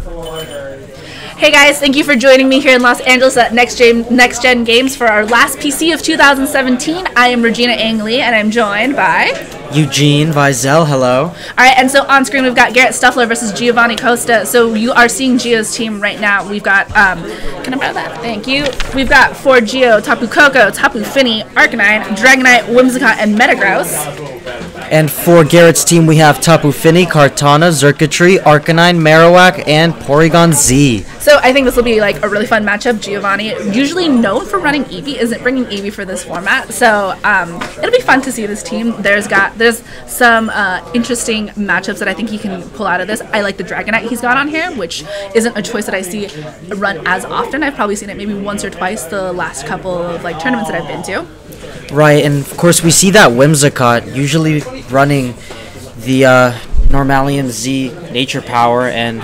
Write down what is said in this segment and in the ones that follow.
Hey guys, thank you for joining me here in Los Angeles at Next Gen Games for our last PC of 2017. I am Regina Ang Lee, and I'm joined by Eugene Vizel. Hello. Alright, and so on screen we've got Garret Stuffler versus Giovanni Costa. So you are seeing Gio's team right now. We've got, can I borrow that? Thank you. We've got for Gio, Tapu Koko, Tapu Fini, Arcanine, Dragonite, Whimsicott, and Metagross. And for Garrett's team, we have Tapu Fini, Kartana, Xurkitree, Arcanine, Marowak, and Porygon Z. So I think this will be like a really fun matchup. Giovanni, usually known for running Eevee, isn't bringing Eevee for this format. So it'll be fun to see this team. There's some interesting matchups that I think he can pull out of this. I like the Dragonite he's got on here, which isn't a choice that I see run as often. I've probably seen it maybe once or twice the last couple of like tournaments that I've been to. Right, and of course we see that Whimsicott usually running the Normalium Z Nature Power, and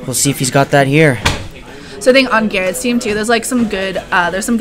we'll see if he's got that here. So I think on Garrett's team too, there's like some good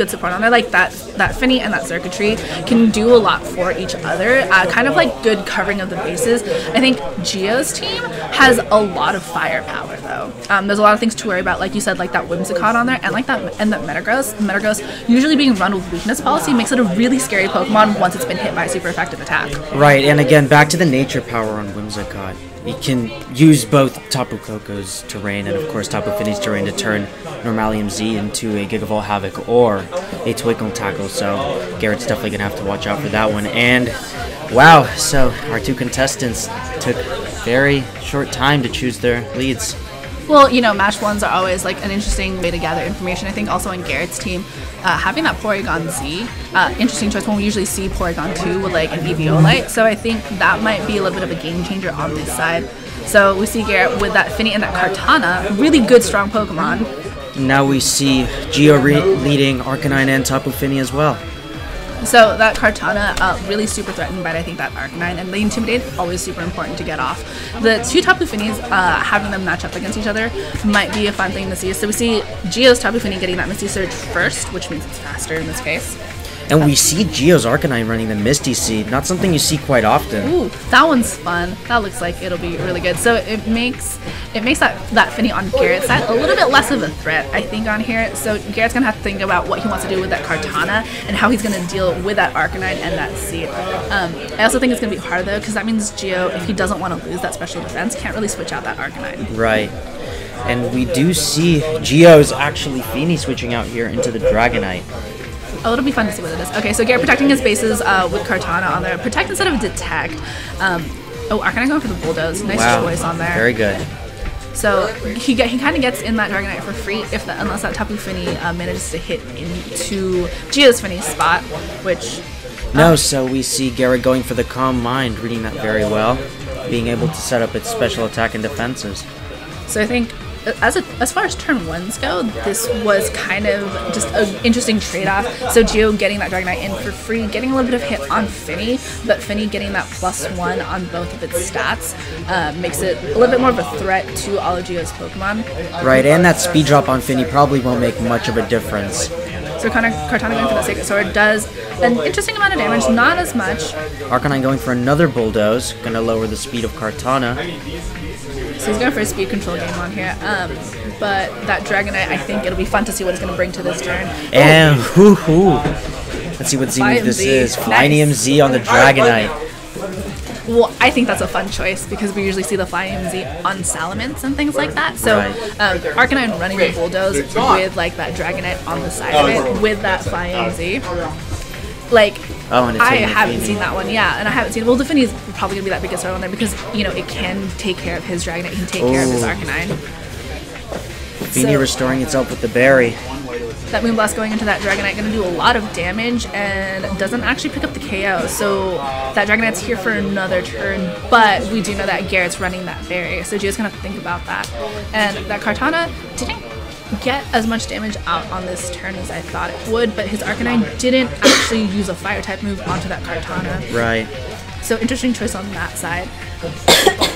support on there. Like that Fini and that Xurkitree can do a lot for each other. Kind of like good covering of the bases. I think Gio's team has a lot of firepower though. There's a lot of things to worry about, like you said, like that Whimsicott on there, and like that Metagross. Metagross usually being run with weakness policy makes it a really scary Pokemon once it's been hit by a super effective attack. Right, and again back to the Nature Power on Whimsicott. You can use both Tapu Koko's terrain and, of course, Tapu Fini's terrain to turn Normalium Z into a Gigavolt Havoc or a Twinkle Tackle, so Garrett's definitely going to have to watch out for that one. And, wow, so our two contestants took very short time to choose their leads. Well, you know, match ones are always like an interesting way to gather information. I think also in Garrett's team, having that Porygon Z, interesting choice when we usually see Porygon 2 with like an Eviolite. So I think that might be a little bit of a game changer on this side. So we see Garrett with that Fini and that Kartana, really good strong Pokemon. Now we see Gio leading Arcanine and Tapu Fini as well. So that Kartana, really super threatened by, I think, that Arcanine, and the Intimidate, always super important to get off. The two Tapu Finis, having them match up against each other might be a fun thing to see. So we see Gio's Tapu Fini getting that Misty Surge first, which means it's faster in this case. And we see Gio's Arcanine running the Misty Seed, not something you see quite often. Ooh, that one's fun. That looks like it'll be really good. So it makes that Fini on Garrett's side a little bit less of a threat, I think, on here. So Garrett's going to have to think about what he wants to do with that Kartana and how he's going to deal with that Arcanine and that Seed. I also think it's going to be hard, though, because that means Gio, if he doesn't want to lose that special defense, can't really switch out that Arcanine. Right. And we do see Gio's actually Fini switching out here into the Dragonite. Oh, it'll be fun to see what it is. Okay, so Garrett protecting his bases with Kartana on there. Protect instead of Detect. Oh, Arcanine going for the Bulldoze. Nice choice on there. Very good. So he kind of gets in that Dragonite for free unless that Tapu Fini manages to hit into Gio's Fini's spot, which... No, so we see Garrett going for the Calm Mind, reading that very well, being able to set up its special attack and defenses. So I think... As far as turn ones go, this was kind of just an interesting trade-off. So Gio getting that Dragonite in for free, getting a little bit of hit on Fini, but Fini getting that +1 on both of its stats makes it a little bit more of a threat to all of Gio's Pokemon. Right, and that speed drop on Fini probably won't make much of a difference. So Kartana going for that Sacred Sword does an interesting amount of damage, not as much. Arcanine going for another Bulldoze, gonna lower the speed of Kartana. So he's going for a speed control game on here. But that Dragonite, I think it'll be fun to see what it's going to bring to this turn. And let's see what Z move this is. Flyinium Z on the Dragonite. Well, I think that's a fun choice because we usually see the Flyinium Z on Salamence and things like that. So Arcanine running the Bulldoze with like that Dragonite on the side of it with that Flyinium Z. Like, and I haven't seen that one, yeah, and I haven't seen. Well, the Fini is probably gonna be that biggest threat on there because you know it can take care of his Dragonite, it can take care of his Arcanine. Fini restoring itself with the berry. That Moonblast going into that Dragonite gonna do a lot of damage and doesn't actually pick up the KO. So that Dragonite's here for another turn, but we do know that Garrett's running that berry, so Gio's gonna have to think about that. And that Kartana didn't get as much damage out on this turn as I thought it would, but his Arcanine didn't actually use a fire type move onto that Kartana. Right. So interesting choice on that side.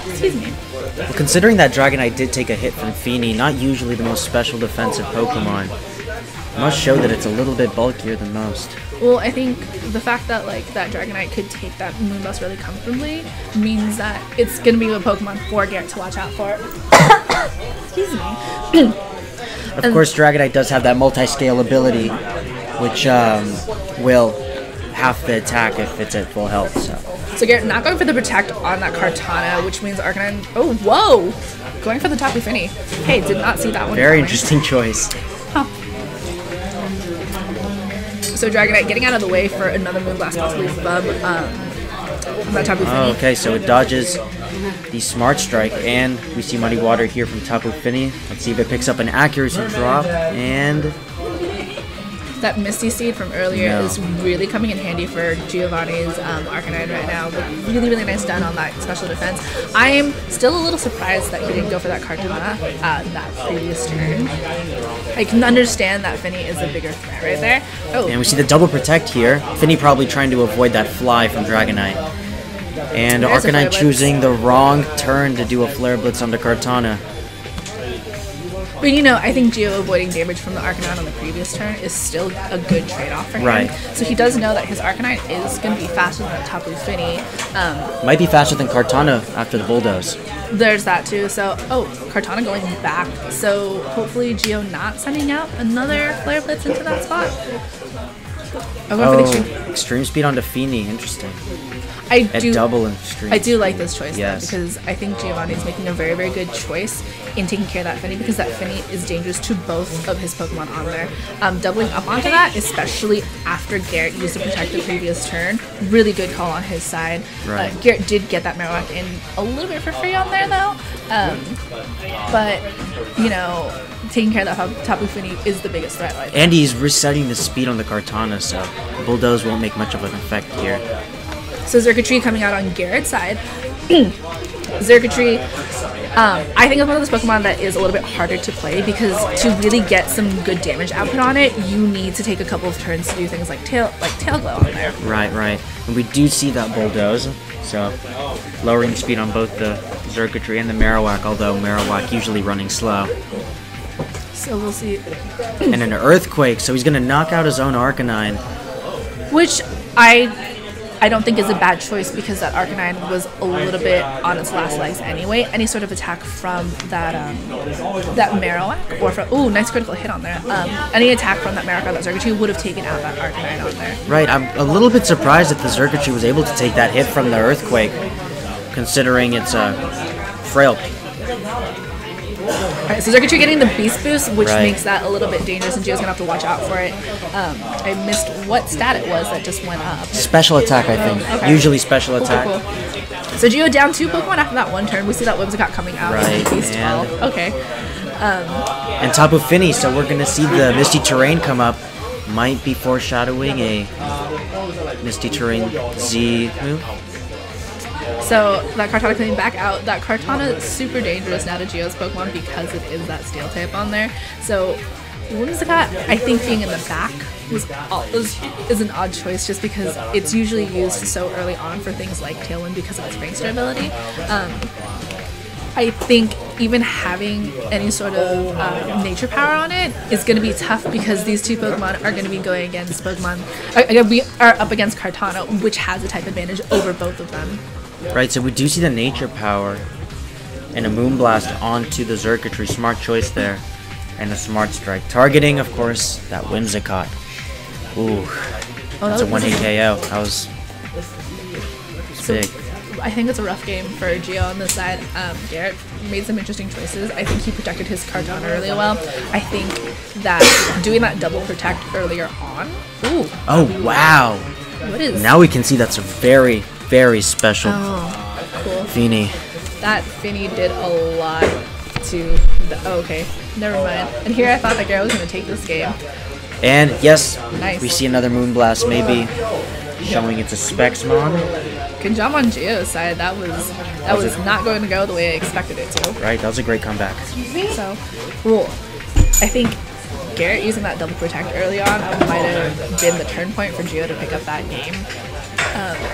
Excuse me. Well, considering that Dragonite did take a hit from Fini, not usually the most special defensive Pokemon, Must show that it's a little bit bulkier than most. Well, I think the fact that like that Dragonite could take that Moonblast really comfortably means that it's gonna be a Pokemon for Garret to watch out for. Excuse me. Of course, Dragonite does have that multi-scale ability, which will half the attack if it's at full health. So Garret not going for the Protect on that Kartana, which means Arcanine. Oh, whoa! Going for the Tapu Fini. Hey, did not see that one. Very interesting choice. Huh. So Dragonite getting out of the way for another Moonblast, possibly Bub. That Tapu Fini. Oh, okay, so it dodges the Smart Strike, and we see Muddy Water here from Tapu Fini. Let's see if it picks up an accuracy drop, and that Misty Seed from earlier is really coming in handy for Giovanni's Arcanine right now. Really, really nice done on that special defense. I am still a little surprised that he didn't go for that Kartana that previous turn. I can understand that Finny is a bigger threat right there. Oh, and we see the double protect here. Finny probably trying to avoid that fly from Dragonite. And Arcanine choosing the wrong turn to do a Flare Blitz onto Kartana. But you know, I think Geo avoiding damage from the Arcanine on the previous turn is still a good trade-off for him. Right. So he does know that his Arcanine is going to be faster than Tapu Fini. Might be faster than Kartana after the Bulldoze. There's that too. So, oh, Kartana going back. So hopefully Geo not sending out another Flare Blitz into that spot. Extreme Speed onto Fini. Interesting. Double and Extreme. I do like this choice yes. though, because I think Giovanni is making a very, very good choice in taking care of that Finny, because that Finny is dangerous to both of his Pokemon on there. Doubling up onto that, especially after Garret used to protect the previous turn, really good call on his side. Right. Garret did get that Marowak in a little bit for free on there though, but you know, taking care of that Tapu Fini is the biggest threat right now. And he's resetting the speed on the Kartana, so Bulldoze won't make much of an effect here. So Xurkitree coming out on Garrett's side. Xurkitree, I think is one of those Pokemon that is a little bit harder to play, because to really get some good damage output on it, you need to take a couple of turns to do things like tail glow on there. Right, right. And we do see that Bulldoze, so lowering speed on both the Xurkitree and the Marowak, although Marowak usually running slow. So we'll see. And an Earthquake, so he's going to knock out his own Arcanine. Which I don't think is a bad choice, because that Arcanine was a little bit on its last legs anyway. Any sort of attack from that that Marowak, or from nice critical hit on there. Any attack from that Marowak or that Xurkitree would have taken out that Arcanine on there. Right, I'm a little bit surprised that the Xurkitree was able to take that hit from the Earthquake, considering it's frail. Alright, so Xurkitree getting the Beast Boost, which makes that a little bit dangerous, and Geo's gonna have to watch out for it. I missed what stat it was that just went up. Special attack, I think. Okay. Usually special attack. Cool. So Geo down 2 Pokemon after that one turn. We see that Whimsicott coming out. Right, Beast and okay. And Tapu Fini, so we're gonna see the Misty Terrain come up. Might be foreshadowing a Misty Terrain Z move. So that Kartana coming back out. That Kartana is super dangerous now to Geo's Pokemon because it is that Steel type on there. So Whimsicott, I think being in the back is an odd choice, just because it's usually used so early on for things like Tailwind because of its Prankster ability. I think even having any sort of nature power on it is going to be tough, because these two Pokemon are going to be going against we are up against Kartana, which has a type advantage over both of them. Right, so we do see the nature power and a Moonblast onto the Xurkitree. Smart choice there. And a Smart Strike. Targeting, of course, that Whimsicott. Ooh. That's a 1-hit KO. That was big. I think it's a rough game for Geo on this side. Garret made some interesting choices. I think he protected his Kartana really well. I think that doing that double protect earlier on. Ooh. Oh, wow. What is... Now we can see that's a very, very special cool. Fini. That Fini did a lot to okay, never mind. And here I thought that Garret was going to take this game. And yes, nice. We see another Moonblast, maybe showing it's a Spexmon. Good job on Geo's side. That was not going to go the way I expected it to. Right, that was a great comeback. So, cool. I think Garret using that double protect early on might have been the turn point for Geo to pick up that game.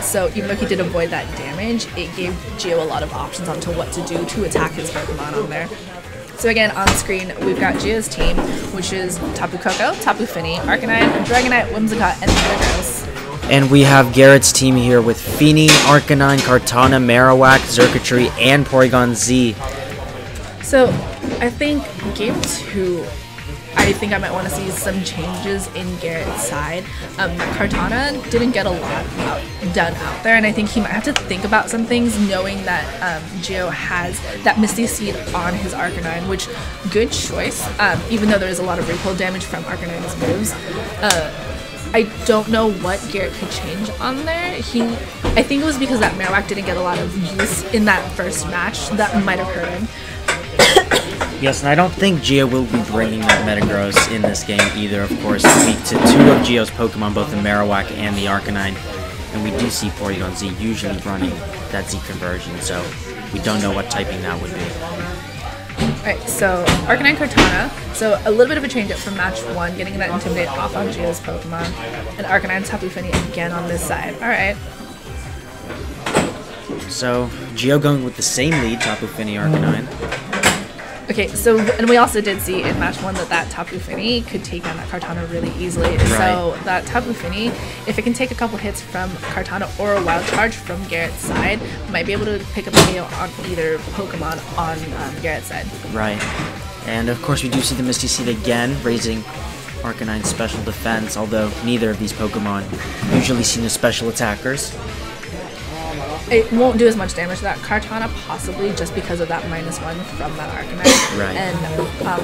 So even though he did avoid that damage, it gave Geo a lot of options onto what to do to attack his Pokemon on there. So again, on screen, we've got Gio's team, which is Tapu Koko, Tapu Fini, Arcanine, Dragonite, Whimsicott, and Metagross. And we have Garrett's team here with Fini, Arcanine, Kartana, Marowak, Xurkitree, and Porygon Z. So I think game 2, I think I might want to see some changes in Garrett's side. Kartana didn't get a lot done out there, and I think he might have to think about some things, knowing that Gio has that Misty Seed on his Arcanine, which, good choice, even though there is a lot of recoil damage from Arcanine's moves. I don't know what Garrett could change on there. I think it was because that Marowak didn't get a lot of use in that first match that might have hurt him. Yes, and I don't think Gio will be bringing that Metagross in this game either, of course, weak to 2 of Gio's Pokemon, both the Marowak and the Arcanine. And we do see Porygon Z usually running that Z conversion, so we don't know what typing that would be. Alright, so Arcanine Kartana. So a little bit of a change up from match 1, getting that Intimidate off on Gio's Pokemon. And Arcanine Tapu Fini again on this side. Alright. So Gio going with the same lead, Tapu Fini, Arcanine. Okay, so, and we also did see in match 1 that Tapu Fini could take down that Kartana really easily. Right. So that Tapu Fini, if it can take a couple hits from Kartana or a Wild Charge from Garrett's side, might be able to pick up a KO on either Pokemon on Garrett's side. Right. And of course we do see the Misty Seed again, raising Arcanine's special defense, although neither of these Pokemon usually seen as special attackers. It won't do as much damage to that Kartana, possibly just because of that -1 from that Arcanine. Right. And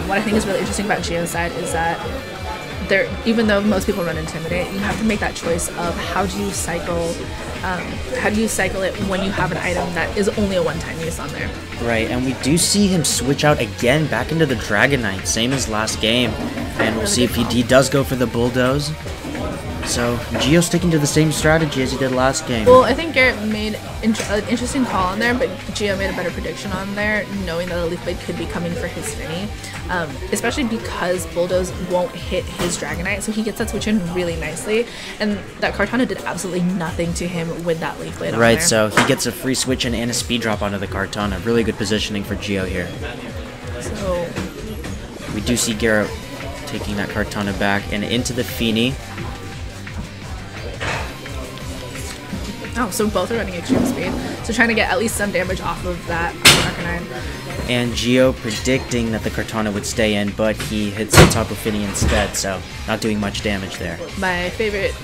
what I think is really interesting about Gio's side is that even though most people run Intimidate, you have to make that choice of how do you cycle it when you have an item that is only a one-time use on there. Right, and we do see him switch out again back into the Dragonite, same as last game. And we'll see if he does go for the Bulldoze. So Gio sticking to the same strategy as he did last game. Well, I think Garrett made an interesting call on there, but Gio made a better prediction on there, knowing that the Leaf Blade could be coming for his Fini, especially because Bulldoze won't hit his Dragonite, so he gets that switch in really nicely, and that Kartana did absolutely nothing to him with that Leaf Blade on there. Right, so he gets a free switch in and a speed drop onto the Kartana. Really good positioning for Gio here. So we do see Garrett taking that Kartana back and into the Fini. Oh, so both are running extreme speed. So trying to get at least some damage off of that Arcanine. And Gio predicting that the Kartana would stay in, but he hits the Tapu Fini instead, so not doing much damage there. My favorite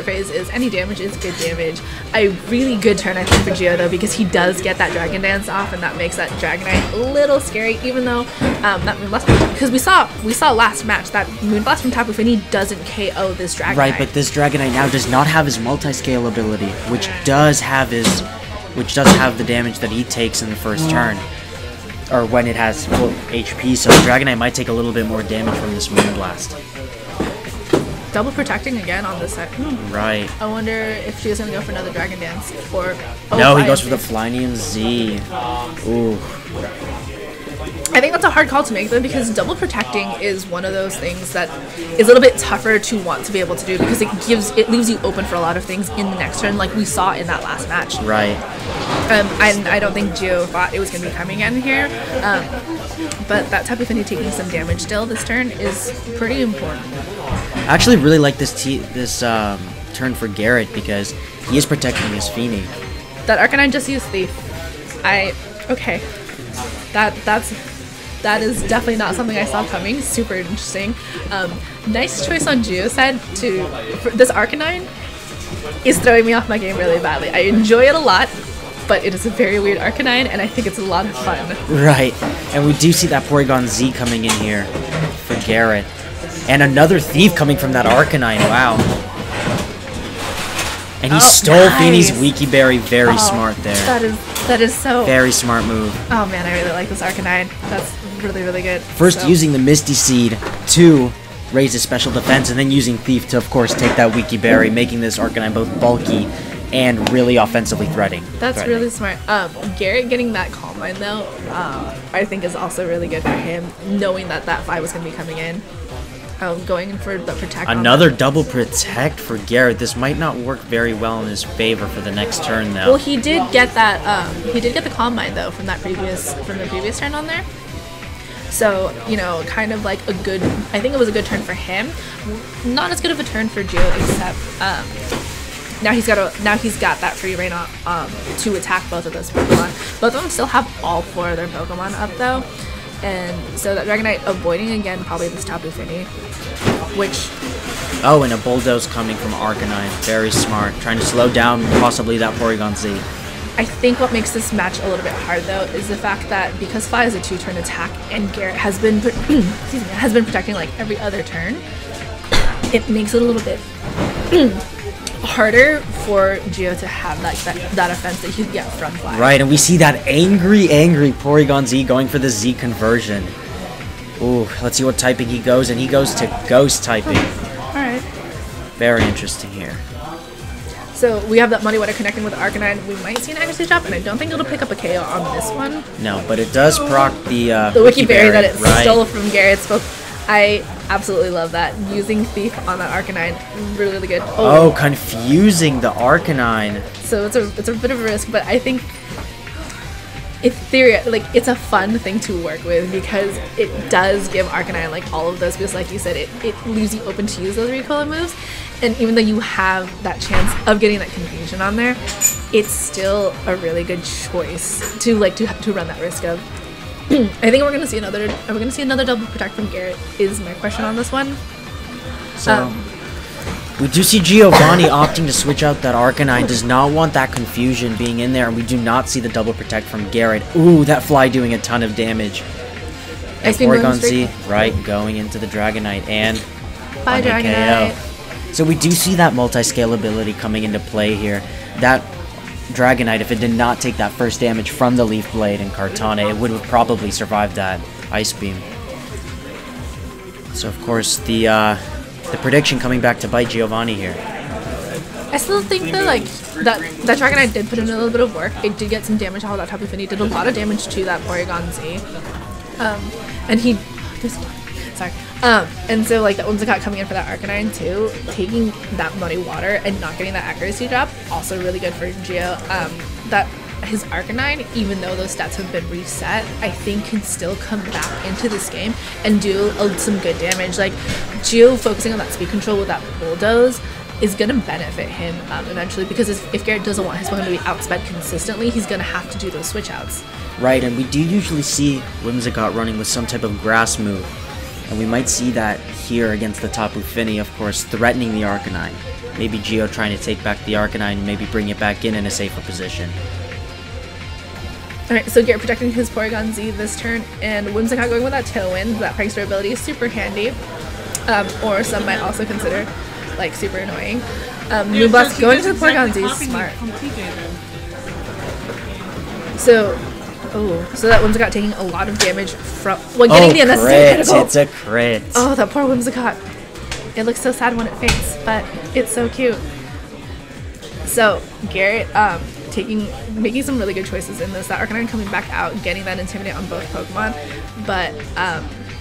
phrase is any damage is good damage. A really good turn, I think, for Gio though, because he does get that Dragon Dance off, and that makes that Dragonite a little scary. Even though that Moonblast, because we saw last match that Moonblast from Tapu Fini doesn't KO this Dragonite. Right, but this Dragonite now does not have his multi-scale ability, which does have the damage that he takes in the first turn. Or when it has full HP, so Dragonite might take a little bit more damage from this Moonblast. Double protecting again on this side. Right. I wonder if she's gonna go for another Dragon Dance or. No, he goes for the Flynium Z. Ooh. I think that's a hard call to make though, because double protecting is one of those things that is a little bit tougher to want to be able to do, because it leaves you open for a lot of things in the next turn, like we saw in that last match. Right. And I don't think Gio thought it was going to be coming in here, but that Tapu Fini taking some damage still this turn is pretty important. I actually really like this turn for Garrett, because he is protecting his Fini. That Arcanine just used Thief. Okay. That is definitely not something I saw coming. Super interesting. Nice choice on Gio's side this Arcanine is throwing me off my game really badly. I enjoy it a lot, but it is a very weird Arcanine, and I think it's a lot of fun. Right, and we do see that Porygon Z coming in here for Garrett. And another Thief coming from that Arcanine, wow. And he stole Fini's Wiki Berry, very smart there. That is so... Very smart move. Oh man, I really like this Arcanine. That's really, really good. First using the Misty Seed to raise his special defense, and then using Thief to, of course, take that Wiki Berry, making this Arcanine both bulky and really offensively threatening. That's really smart. Garrett getting that Calm Mind though, I think is also really good for him, knowing that 5 was going to be coming in. Going in for the Protect. Another double Protect for Garrett. This might not work very well in his favor for the next turn though. Well, he did get that. He did get the Calm Mind though from the previous turn on there. So, you know, kind of like a good, I think it was a good turn for him. Not as good of a turn for Geo, except now he's got that free reign to attack both of those Pokemon. Both of them still have all 4 of their Pokemon up though. And so that Dragonite avoiding again probably this Tapu Fini, which... Oh, and a Bulldoze coming from Arcanine. Very smart. Trying to slow down possibly that Porygon Z. I think what makes this match a little bit hard though is the fact that because Fly is a 2-turn attack and Garret has been excuse me, has been protecting like every other turn, it makes it a little bit harder for Geo to have that offense that he could get from Fly. Right, and we see that angry Porygon Z going for the Z conversion. Ooh, let's see what typing he goes, and he goes to Ghost typing. Alright. Very interesting here. So we have that Muddy Water connecting with Arcanine. We might see an accuracy drop, and I don't think it'll pick up a KO on this one. No, but it does proc the Wiki Berry that it stole from Garrett's book. I absolutely love that. Using Thief on that Arcanine, really, really good. Oh, confusing the Arcanine. So it's a bit of a risk, but I think in theory, like, it's a fun thing to work with because it does give Arcanine like all of those, because like you said, it leaves you open to use those recoil moves. And even though you have that chance of getting that confusion on there, it's still a really good choice to run that risk of. I think we're gonna see another double protect from Garret is my question on this one. So we do see Giovanni opting to switch out that Arcanine, does not want that confusion being in there, and we do not see the double protect from Garret. Ooh, that Fly doing a ton of damage. And Porygon Z, right, going into the Dragonite and bye Dragonite. KO. So we do see that multi-scale ability coming into play here. That Dragonite, if it did not take that first damage from the Leaf Blade and Kartana, it would have probably survived that Ice Beam. So of course the prediction coming back to bite Giovanni here. I still think that like that Dragonite did put in a little bit of work. It did get some damage out of that Tapu Fini. Did a lot of damage to that Porygon Z. And he sorry. And so like that Whimsicott coming in for that Arcanine too, taking that Muddy Water and not getting that accuracy drop, also really good for Geo. That his Arcanine, even though those stats have been reset, I think can still come back into this game and do some good damage. Like Geo focusing on that speed control with that Bulldoze is going to benefit him eventually, because if Garret doesn't want his Pokemon to be outsped consistently, he's going to have to do those switch outs. Right, and we do usually see Whimsicott running with some type of grass move. And we might see that here against the Tapu Fini, of course, threatening the Arcanine. Maybe Geo trying to take back the Arcanine and maybe bring it back in a safer position. Alright, so Garret protecting his Porygon Z this turn, and Whimsicott going with that Tailwind. That Prankster ability is super handy. Or some might also consider like super annoying. Moonblast going to the Porygon Z is smart. So that Whimsicott taking a lot of damage from getting the unnecessary critical. It's a crit. Oh, that poor Whimsicott. It looks so sad when it faints, but it's so cute. So Garret making some really good choices in this. That Arcanine coming back out, getting that Intimidate on both Pokemon, but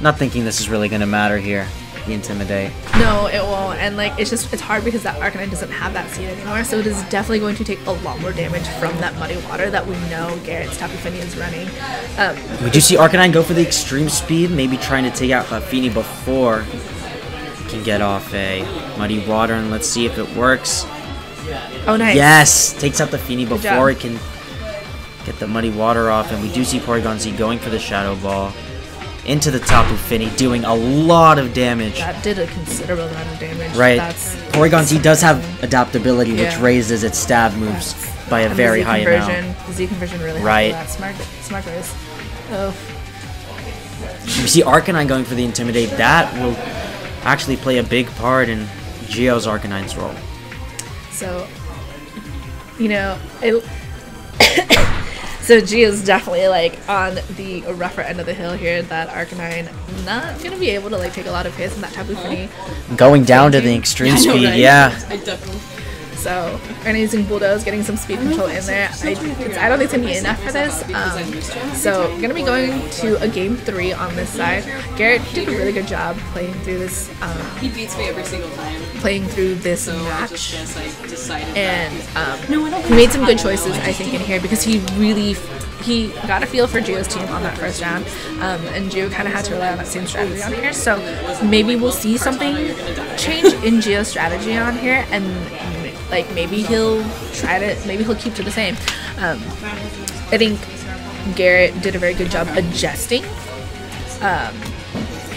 not thinking this is really gonna matter here. The Intimidate. No, it won't. And like it's hard because that Arcanine doesn't have that seed anymore, so it is definitely going to take a lot more damage from that Muddy Water that we know Garrett's Tapu Fini is running. Would you see Arcanine go for the extreme speed, maybe trying to take out Fini before he can get off a Muddy Water, and let's see if it works. Oh, nice. Yes! Takes out the Fini before it can get the Muddy Water off, and we do see Porygon Z going for the Shadow Ball into the Tapu Fini, doing a lot of damage. That did a considerable amount of damage. Right. Porygon Z does have adaptability, which raises its stab moves by a very high amount. The Z conversion really helped that. Smart race. Oh. We see Arcanine going for the Intimidate. That will actually play a big part in Geo's Arcanine's role. So, you know, so Geo's definitely like on the rougher end of the hill here. That Arcanine not gonna be able to like take a lot of hits in that Tapu Fini. Going down to the extreme speed, right? yeah. I definitely. So, and using Bulldoze, getting some speed control in there. I don't think it's gonna be enough for this. So, gonna be going to a game 3 on this side. Garret did a really good job playing through this. He beats me every single time. Playing through this So I match. just guess I decided And he made some good choices, I think, in here, because he really he got a feel for Gio's team on that first round, and Gio kind of had to rely on that same strategy on here. So maybe we'll see something change in Gio's strategy on here, and like maybe he'll keep to the same. I think Garret did a very good job adjusting.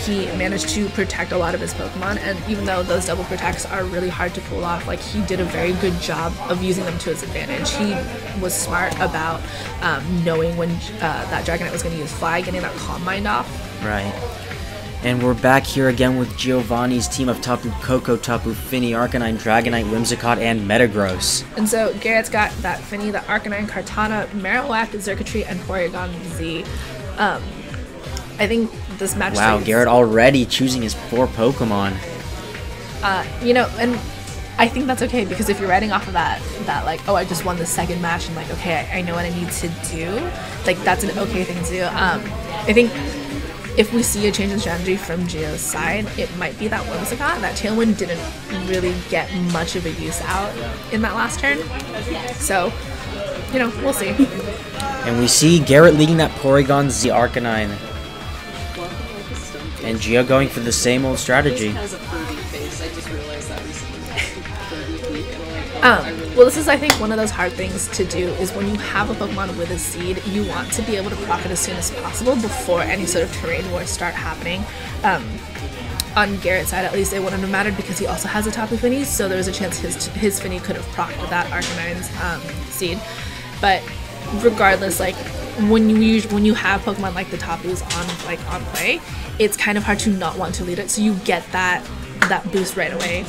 He managed to protect a lot of his Pokemon, and even though those double protects are really hard to pull off, like he did a very good job of using them to his advantage. He was smart about knowing when that Dragonite was going to use Fly, getting that Calm Mind off. Right. And we're back here again with Giovanni's team of Tapu Koko, Tapu Fini, Arcanine, Dragonite, Whimsicott, and Metagross. And so Garrett's got that Fini, the Arcanine, Kartana, Marowak, Xurkitree, and Porygon Z. I think this match. Wow, Garret already choosing his 4 Pokemon. You know, and I think that's okay, because if you're riding off of that like, oh, I just won the second match, and like, okay, I know what I need to do. Like, that's an okay thing to do. I think if we see a change in strategy from Gio's side, it might be that Whimsicott. That Tailwind didn't really get much of a use out in that last turn. So, you know, we'll see. And we see Garret leading that Porygon Z Arcanine. And Gio going for the same old strategy. Has a Furby face. I just realized that recently. Well, this is, I think, one of those hard things to do, is when you have a Pokemon with a seed, you want to be able to proc it as soon as possible before any sort of terrain wars start happening. On Garrett's side, at least, it wouldn't have mattered because he also has a Tapu Fini, so there was a chance his Fini could have procced that Arcanine's seed. But regardless, like, when you have Pokemon like the Tapus on play, it's kind of hard to not want to lead it, so you get that boost right away.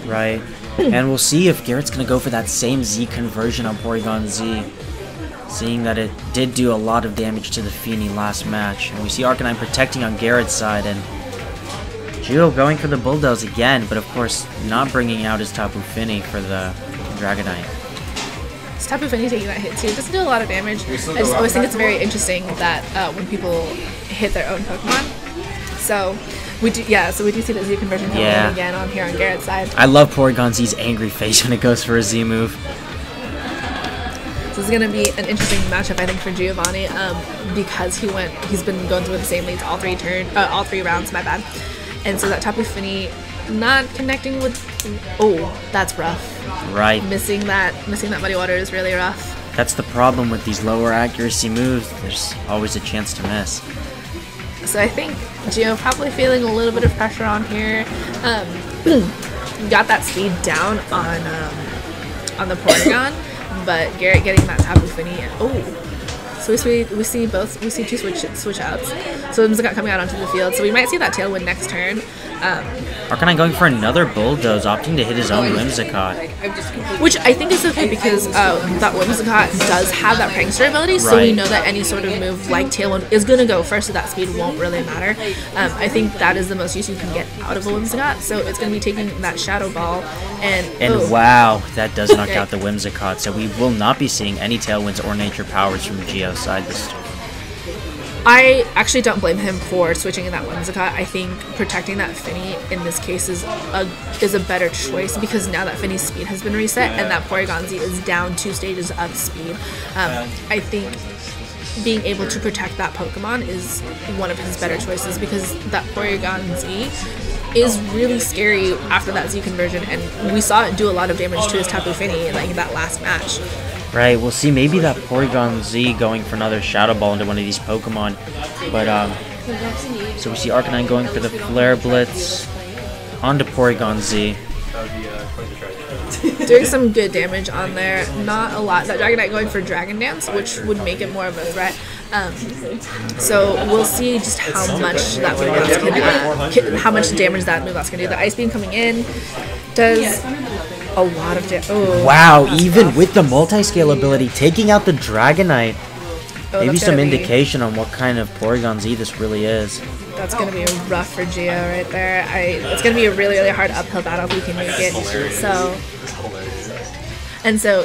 Right. And we'll see if Garrett's going to go for that same Z conversion on Porygon Z, seeing that it did do a lot of damage to the Fini last match. And we see Arcanine protecting on Garrett's side, and Gio going for the Bulldoze again, but of course not bringing out his Tapu Fini for the Dragonite. This Tapu Fini taking that hit too doesn't do a lot of damage. I just always think it's very interesting that when people hit their own Pokemon. So we do see the Z conversion happening again on here on Garrett's side. I love Porygon Z's angry face when it goes for a Z move. So this is going to be an interesting matchup, I think, for Giovanni, because he's been going through the same leads all three rounds, my bad. And so that Tapu Fini not connecting with, that's rough. Right. Missing that Muddy Water is really rough. That's the problem with these lower accuracy moves. There's always a chance to miss. So I think Gio probably feeling a little bit of pressure on here. Got that speed down on the Porygon, but Garret getting that Tapu Fini. So we see two switch outs. So Whimsicott coming out onto the field. So we might see that Tailwind next turn. Arcanine going for another Bulldoze, opting to hit his own Whimsicott. Which I think is okay, because that Whimsicott does have that Prankster ability, so we know that any sort of move like Tailwind is going to go first, so that speed won't really matter. I think that is the most use you can get out of a Whimsicott, so it's going to be taking that Shadow Ball, and wow, that does knock out the Whimsicott, so we will not be seeing any Tailwinds or Nature Powers from Gio's side this turn. I actually don't blame him for switching in that Whimsicott. I think protecting that Fini in this case is a better choice, because now that Fini's speed has been reset and that Porygon Z is down 2 stages of speed. I think being able to protect that Pokemon is one of his better choices, because that Porygon Z is really scary after that Z conversion, and we saw it do a lot of damage to his Tapu Fini like in that last match. Right, we'll see maybe that Porygon Z going for another Shadow Ball into one of these Pokemon. But, so we see Arcanine going for the Flare Blitz onto Porygon Z. Doing some good damage on there, not a lot. That Dragonite going for Dragon Dance, which would make it more of a threat. So we'll see just how much that move how much damage that move can do. The Ice Beam coming in does a lot of damage. Wow, even with the multi-scale ability, taking out the Dragonite. Maybe some indication on what kind of Porygon Z this really is. That's going to be rough for Gio right there. It's going to be a really, really hard uphill battle if he can make it. So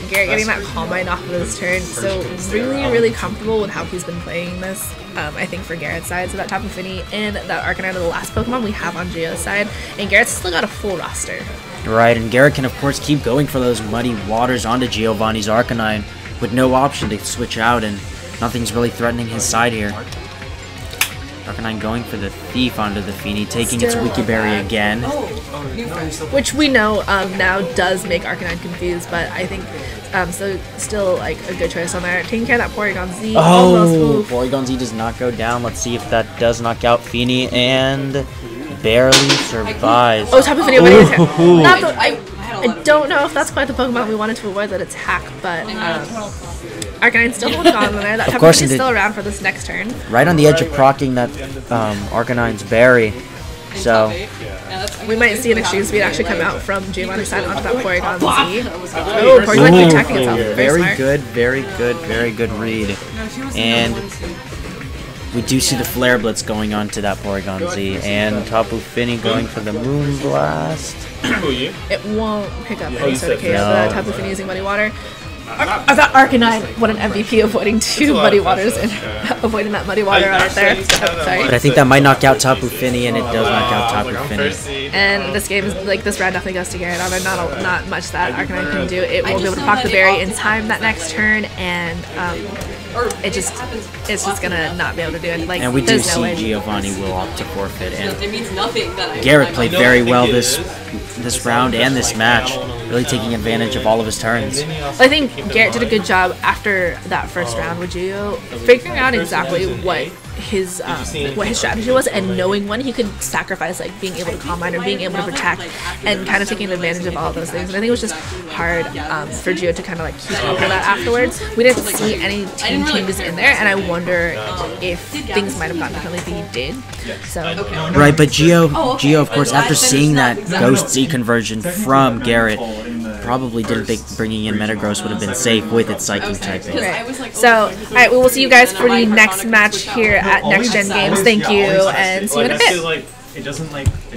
Garret getting that Calm Mind off of his turn. So really, really comfortable with how he's been playing this, I think, for Garrett's side. So that Tapu Fini and that Arcanine are the last Pokemon we have on Gio's side. And Garrett's still got a full roster. Right, and Garret can, of course, keep going for those Muddy Waters onto Giovanni's Arcanine with no option to switch out. And Nothing's really threatening his side here. Arcanine going for the Thief onto the Feeny, taking its Wiki Berry again. Which we know now does make Arcanine confused, but I think so still like a good choice on there. Taking care of that Porygon Z. Oh, Porygon Z does not go down. Let's see if that does knock out Feeny, and barely survives. Oh, Tapu Fini already attacked. Not the, I don't know if that's quite the Pokemon we wanted to avoid that attack, but Arcanine's still holding on in there. That Tapu Fini is still around for this next turn. Right on the edge of proccing that Arcanine's berry. So we might see an extreme speed actually come out from Giovanni's side onto that Porygon Z. Oh, Porygon attacking itself. Very good read. And we do see the Flare Blitz going on to that Porygon Z, and Tapu Fini going for the Moon Blast. It won't pick up any sort of KO, but Tapu Fini using Muddy Water. I thought Arcanine, what an MVP, avoiding two Muddy Waters and avoiding that Muddy Water right there. Oh, sorry. But I think that might knock out Tapu Fini, and it does knock out Tapu Fini. And this game is like this round definitely goes to Garret. There's not much that Arcanine can do. It will be able to proc the berry in time that next turn, and it's just gonna not be able to do it. Like, and we do see Giovanni will opt to forfeit. And Garret played very well this round and this match, really taking advantage of all of his turns. I think Garret did a good job after that first round with Gio, figuring out exactly what his strategy was, and knowing when he could sacrifice like being able to Calm Mind or being able to protect, and kind of taking advantage of all of those things. And I think it was just hard for Gio to kind of like keep up with that afterwards. We didn't see any team changes in there, and I wonder if things might have gone differently if he did. So right, but Gio of course, after seeing that Ghost Z conversion from Garret, probably didn't think bringing in Metagross would have been safe with its Psychic typing. Right. So, alright, we will see you guys for the next match here at Next Gen Games. Thank you, and see you in a bit.